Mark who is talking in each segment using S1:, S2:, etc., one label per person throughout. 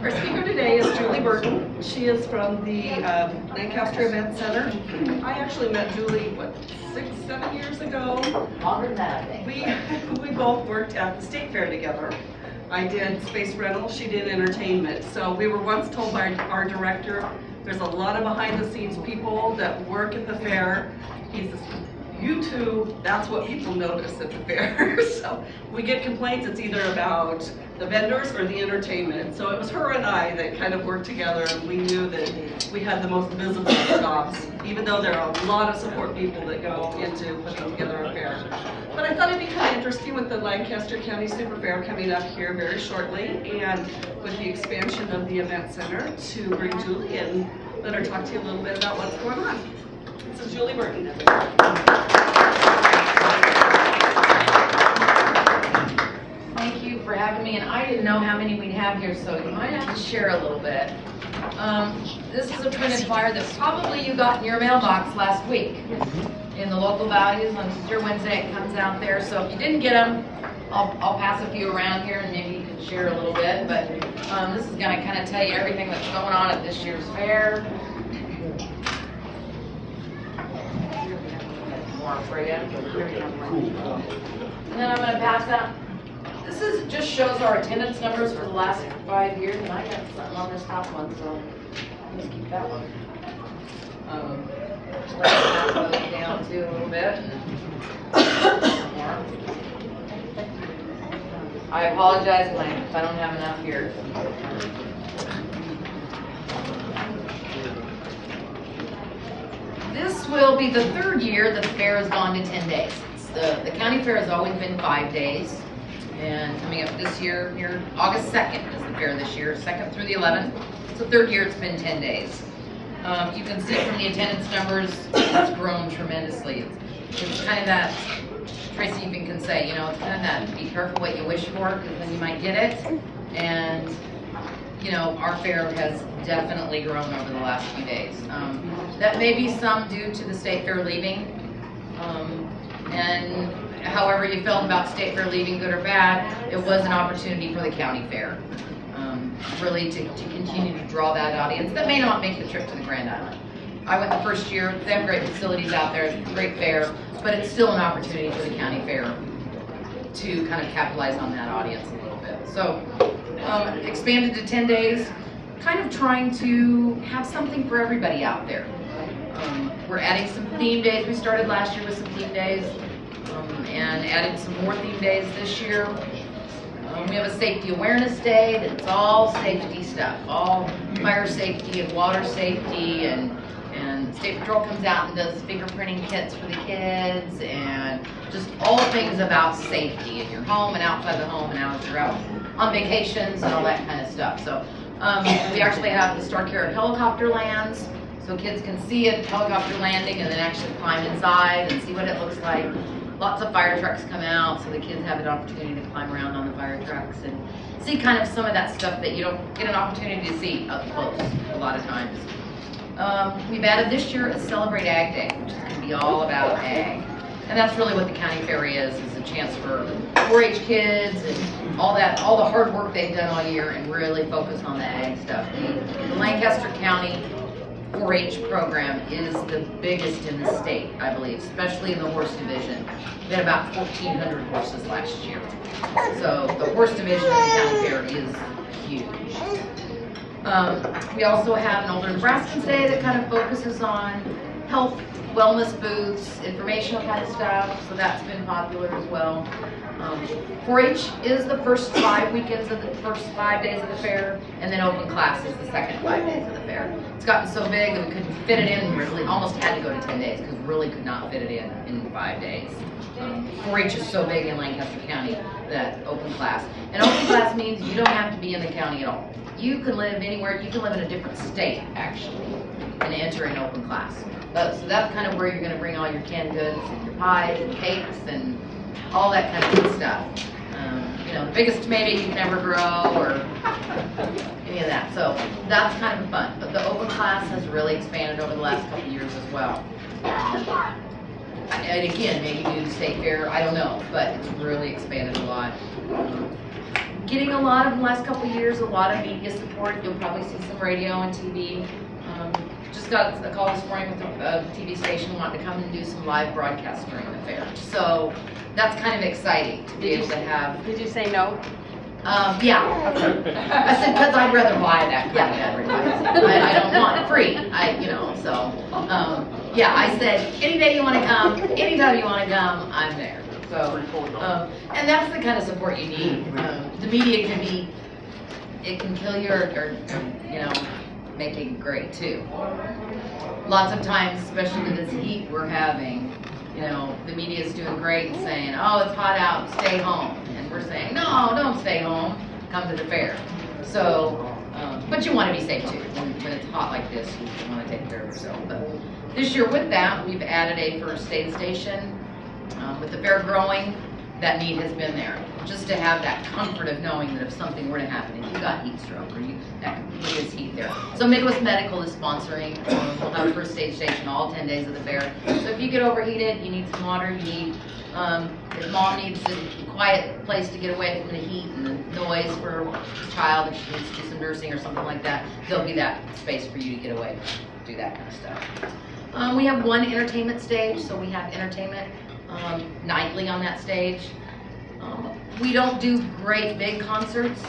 S1: Our speaker today is Julie Burton. She is from the Lancaster Event Center. I actually met Julie, what, 6-7 years ago?
S2: Longer than that, I think.
S1: We both worked at the state fair together. I did space rental, she did entertainment. So we were once told by our director, there's a lot of behind the scenes people that work at the fair. He says, you two, that's what people notice at the fair. So we get complaints, it's either about the vendors or the entertainment. So it was her and I that kind of worked together, and we knew that we had the most visible jobs, even though there are a lot of support people that go into putting together a fair. But I thought it'd be kind of interesting with the Lancaster County Super Fair coming up here very shortly, and with the expansion of the event center, to bring Julie and let her talk to you a little bit about what's going on. This is Julie Burton.
S2: Thank you for having me, and I didn't know how many we'd have here, so you might have to share a little bit. This is a printed flyer that probably you got in your mailbox last week in the local values on Tuesday or Wednesday. It comes out there, so if you didn't get them, I'll pass a few around here and maybe you can share a little bit. But this is going to kind of tell you everything that's going on at this year's fair. More for you. And then I'm going to pass out. This just shows our attendance numbers for the last 5 years, and I got something on this top one, so let's keep that one. Let's go down too a little bit. I apologize if I don't have enough here. This will be the third year that the fair has gone to 10 days. The county fair has always been 5 days. And coming up this year, here, August 2nd is the fair this year, 2nd through the 11th. It's the third year it's been 10 days. You can see from the attendance numbers, it's grown tremendously. It's kind of that, Tracy even can say, you know, it's kind of that, be careful what you wish for, because then you might get it. And, you know, our fair has definitely grown over the last few days. That may be some due to the state fair leaving. And however you felt about state fair leaving, good or bad, it was an opportunity for the county fair. Really to continue to draw that audience that may not make the trip to the Grand Island. I went the first year, they have great facilities out there, it's a great fair, but it's still an opportunity for the county fair to kind of capitalize on that audience a little bit. So expanded to 10 days, kind of trying to have something for everybody out there. We're adding some theme days. We started last year with some theme days and added some more theme days this year. We have a safety awareness day that's all safety stuff, all fire safety and water safety, and State Patrol comes out and does fingerprinting kits for the kids, and just all things about safety in your home and outside the home and out if you're out on vacations and all that kind of stuff. So we actually have the Star Carrot helicopter lands, so kids can see a helicopter landing and then actually climb inside and see what it looks like. Lots of fire trucks come out, so the kids have an opportunity to climb around on the fire trucks and see kind of some of that stuff that you don't get an opportunity to see up close a lot of times. We've added this year a Celebrate Ag Day, which is going to be all about ag. And that's really what the county fair is a chance for 4-H kids and all the hard work they've done all year and really focus on the ag stuff. The Lancaster County 4-H program is the biggest in the state, I believe, especially in the horse division. We had about 1,400 horses last year. So the horse division of the county fair is huge. We also have an Older Nebraskans Day that kind of focuses on health, wellness booths, informational kind of stuff, so that's been popular as well. 4-H is the first 5 weekends of the first 5 days of the fair, and then open class is the second 5 days of the fair. It's gotten so big that we couldn't fit it in, really almost had to go to 10 days because we really could not fit it in 5 days. 4-H is so big in Lancaster County that open class. And open class means you don't have to be in the county at all. You can live anywhere, you can live in a different state actually, and enter an open class. So that's kind of where you're going to bring all your canned goods and your pies and cakes and all that kind of good stuff. You know, the biggest tomato you can ever grow or any of that. So that's kind of fun. But the open class has really expanded over the last couple of years as well. And again, maybe due to state fair, I don't know, but it's really expanded a lot. getting a lot of, the last couple of years, a lot of media support. You'll probably see some radio and TV. Just got a call this morning with a TV station wanting to come and do some live broadcasts during the fair. So that's kind of exciting to be able to have.
S3: Did you say no?
S2: Yeah. I said, because I'd rather buy that kind of advertising. I don't want it free. Yeah, I said, any day you want to come, anytime you want to come, I'm there. So, and that's the kind of support you need. The media can be, it can kill you or make it great too. Lots of times, especially with this heat we're having, the media is doing great and saying, oh, it's hot out, stay home. And we're saying, no, don't stay home, come to the fair. So, but you want to be safe too. When it's hot like this, you want to take care of yourself. But this year with that, we've added a first aid station. With the fair growing, that need has been there. Just to have that comfort of knowing that if something were to happen, if you got heat stroke or there is heat there. So Midwest Medical is sponsoring. We'll have a first aid station all 10 days of the fair. So if you get overheated, you need some water, you need, if mom needs a quiet place to get away from the heat and the noise for a child, if she needs to do some nursing or something like that, there'll be that space for you to get away, do that kind of stuff. We have one entertainment stage, so we have entertainment nightly on that stage. We don't do great big concerts.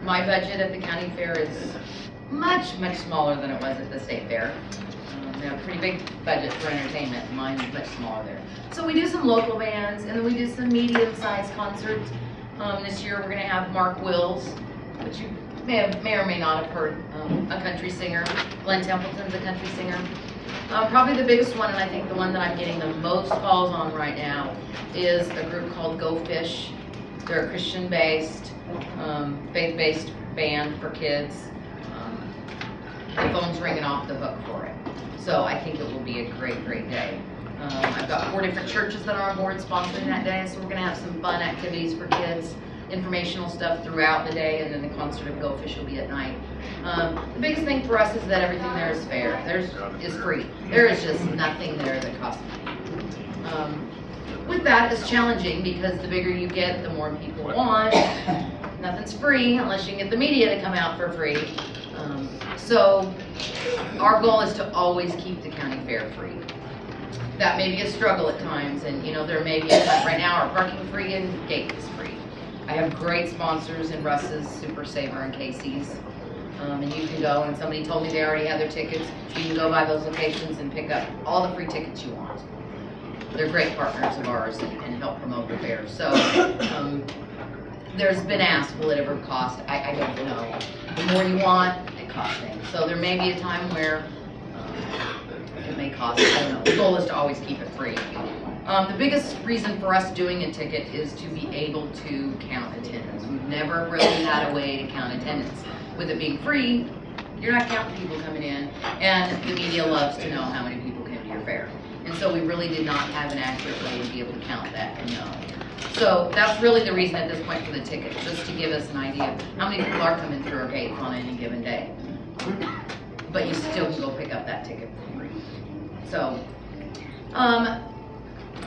S2: My budget at the county fair is much, much smaller than it was at the state fair. We have a pretty big budget for entertainment. Mine is much smaller there. So we do some local bands, and then we do some medium-sized concerts. This year we're going to have Mark Wills, which you may or may not have heard, a country singer. Glenn Templeton's a country singer. Probably the biggest one, and I think the one that I'm getting the most calls on right now, is a group called Go Fish. They're a Christian-based, faith-based band for kids. The phone's ringing off the hook for it. So I think it will be a great, great day. I've got 4 different churches that are on board sponsoring that day, so we're going to have some fun activities for kids, informational stuff throughout the day, and then the concert of Go Fish will be at night. The biggest thing for us is that everything there is fair. Is free. There is just nothing there that costs money. With that, it's challenging because the bigger you get, the more people want. Nothing's free unless you can get the media to come out for free. So our goal is to always keep the county fair free. That may be a struggle at times, and there may be a time right now our parking free and gate is free. I have great sponsors in Russ's, Super Saver, and Casey's. And you can go, and somebody told me they already had their tickets. You can go by those locations and pick up all the free tickets you want. They're great partners of ours and help promote the fair. So there's been asked, will it ever cost? I don't know. The more you want, it costs things. So there may be a time where it may cost, I don't know. The goal is to always keep it free. The biggest reason for us doing a ticket is to be able to count attendance. We've never really had a way to count attendance. With it being free, you're not counting people coming in, and the media loves to know how many people came to your fair. And so we really did not have an accurate way to be able to count that and know. So that's really the reason at this point for the ticket, just to give us an idea of how many people are coming through our gates on any given day. But you still can go pick up that ticket for free. So,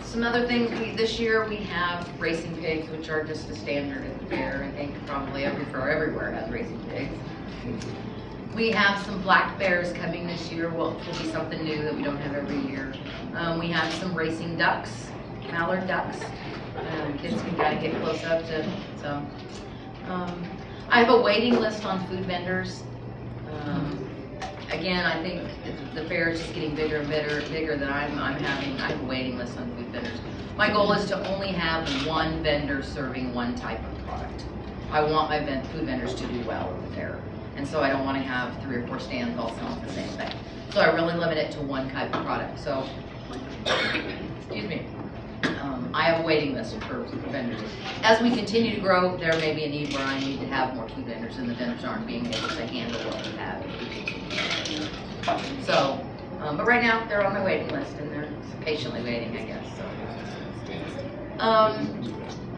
S2: some other things, this year we have racing pigs, which are just a standard at the fair. I think probably everywhere has racing pigs. We have some black bears coming this year. Well, it will be something new that we don't have every year. We have some racing ducks, mallard ducks. Kids can kind of get close up to. So, I have a waiting list on food vendors. Again, I think the fair is just getting bigger and bigger than I'm having. I have a waiting list on food vendors. My goal is to only have one vendor serving one type of product. I want my food vendors to do well at the fair. And so I don't want to have 3 or 4 stands all selling the same thing. So I really limit it to one type of product. So, excuse me. I have a waiting list for vendors. As we continue to grow, there may be a need where I need to have more food vendors, and the vendors aren't being able to handle what we have. So, but right now they're on my waiting list, and they're patiently waiting, I guess. So,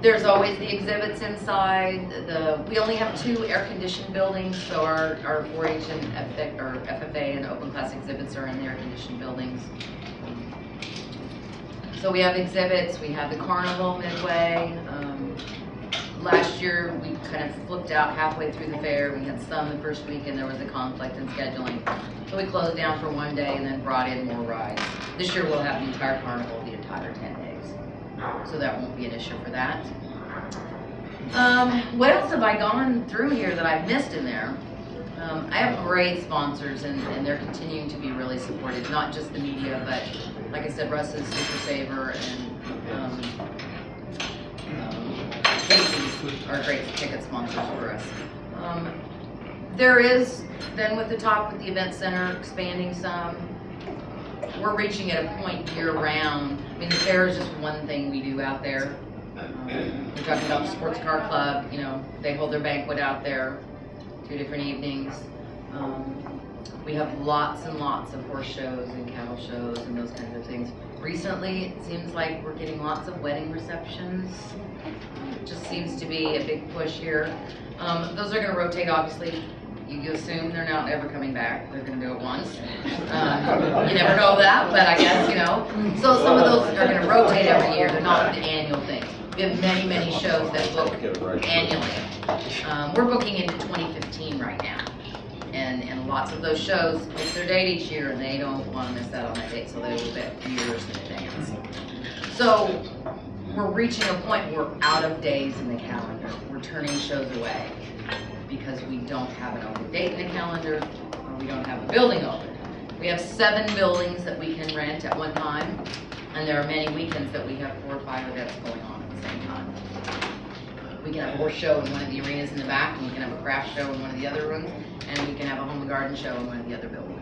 S2: there's always the exhibits inside. We only have 2 air-conditioned buildings, so our 4-H and FFA and open class exhibits are in the air-conditioned buildings. So we have exhibits, we have the carnival midway, Last year, we kind of flipped out halfway through the fair. We had some the first week, and there was a conflict in scheduling. So we closed down for one day and then brought in more rides. This year, we'll have the entire carnival the entire 10 days. So that won't be an issue for that. What else have I gone through here that I've missed in there? I have great sponsors, and they're continuing to be really supportive, not just the media, but like I said, Russ's Super Saver and Casey's are great ticket sponsors for us. There is, then with the talk with the event center expanding some, we're reaching at a point year round. I mean, the fair is just one thing we do out there. We're talking about the sports car club, you know, they hold their banquet out there, 2 different evenings. We have lots and lots of horse shows and cattle shows and those kinds of things. Recently, it seems like we're getting lots of wedding receptions. It just seems to be a big push here. Those are going to rotate, obviously. You assume they're not ever coming back. They're going to do it once. You never know that, but I guess, you know. So some of those are going to rotate every year. They're not the annual things. We have many, many shows that book annually. We're booking into 2015 right now. And lots of those shows pick their date each year, and they don't want to miss out on that date, so they will bet years in advance. So we're reaching a point where we're out of days in the calendar. We're turning shows away because we don't have an open date in the calendar, or we don't have a building open. We have 7 buildings that we can rent at one time, and there are many weekends that we have 4 or 5 events going on at the same time. We can have a horse show in one of the arenas in the back, and we can have a craft show in one of the other rooms, and we can have a home and garden show in one of the other buildings.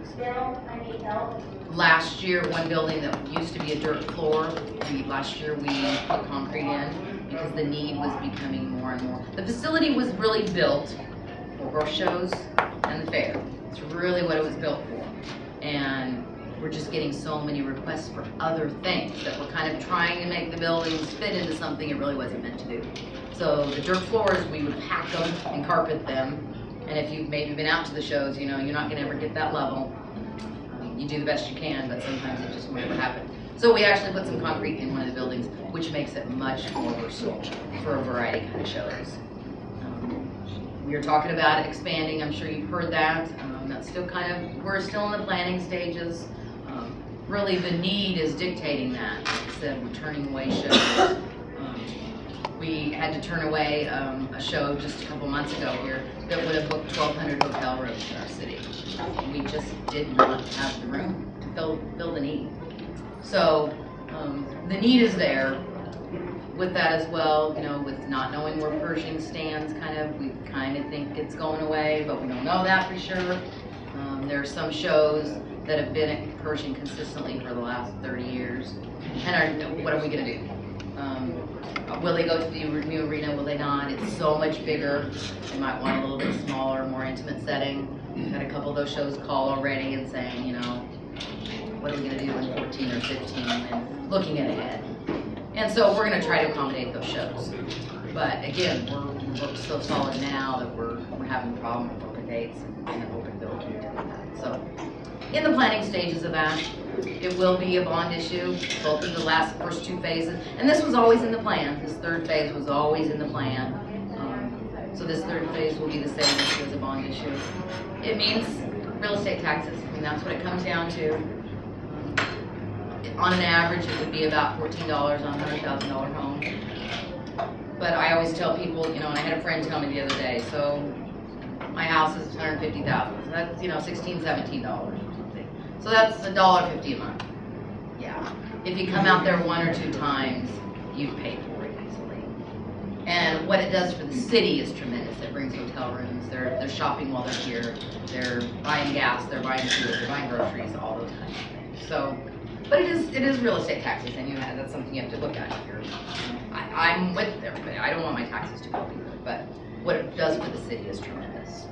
S2: Last year, one building that used to be a dirt floor, last year we put concrete in because the need was becoming more and more. The facility was really built for horse shows and the fair. It's really what it was built for. And we're just getting so many requests for other things that we're kind of trying to make the buildings fit into something it really wasn't meant to do. So the dirt floors, we would pack them and carpet them. And if you've maybe been out to the shows, you know, you're not going to ever get that level. You do the best you can, but sometimes it just won't ever happen. So we actually put some concrete in one of the buildings, which makes it much more versatile for a variety kind of shows. We are talking about expanding. I'm sure you've heard that. That's still kind of, we're still in the planning stages. Really, the need is dictating that. Like I said, we're turning away shows. We had to turn away a show just a couple months ago here that would have booked 1,200 hotel rooms in our city. We just did not have the room to fill the need. So the need is there. With that as well, you know, with not knowing where Pershing stands, we kind of think it's going away, but we don't know that for sure. There are some shows that have been at Pershing consistently for the last 30 years. And what are we going to do? Will they go to the new arena? Will they not? It's so much bigger. They might want a little bit smaller, more intimate setting. We've had a couple of those shows call already and saying, you know, what are we going to do in 14 or 15 and looking ahead. And so we're going to try to accommodate those shows. But again, we're booked so solid now that we're having a problem with open dates and an open bill keep doing that. So in the planning stages of that, it will be a bond issue, both of the first 2 phases. And this was always in the plan. This 3rd phase was always in the plan. So this 3rd phase will be the same issue as a bond issue. It means real estate taxes. I mean, that's what it comes down to. On an average, it would be about $14 on a $100,000 home. But I always tell people, you know, and I had a friend tell me the other day, so my house is $150,000. So that's, you know, $16, $17 or something. So that's $1.50 a month. Yeah. If you come out there 1 or 2 times, you've paid for it easily. And what it does for the city is tremendous. It brings hotel rooms. They're shopping while they're here. They're buying gas. They're buying food. They're buying groceries. All those kinds of things. So. But it is real estate taxes, and that's something you have to look at here. I'm with everybody. I don't want my taxes to go up either, but what it does for the city is tremendous.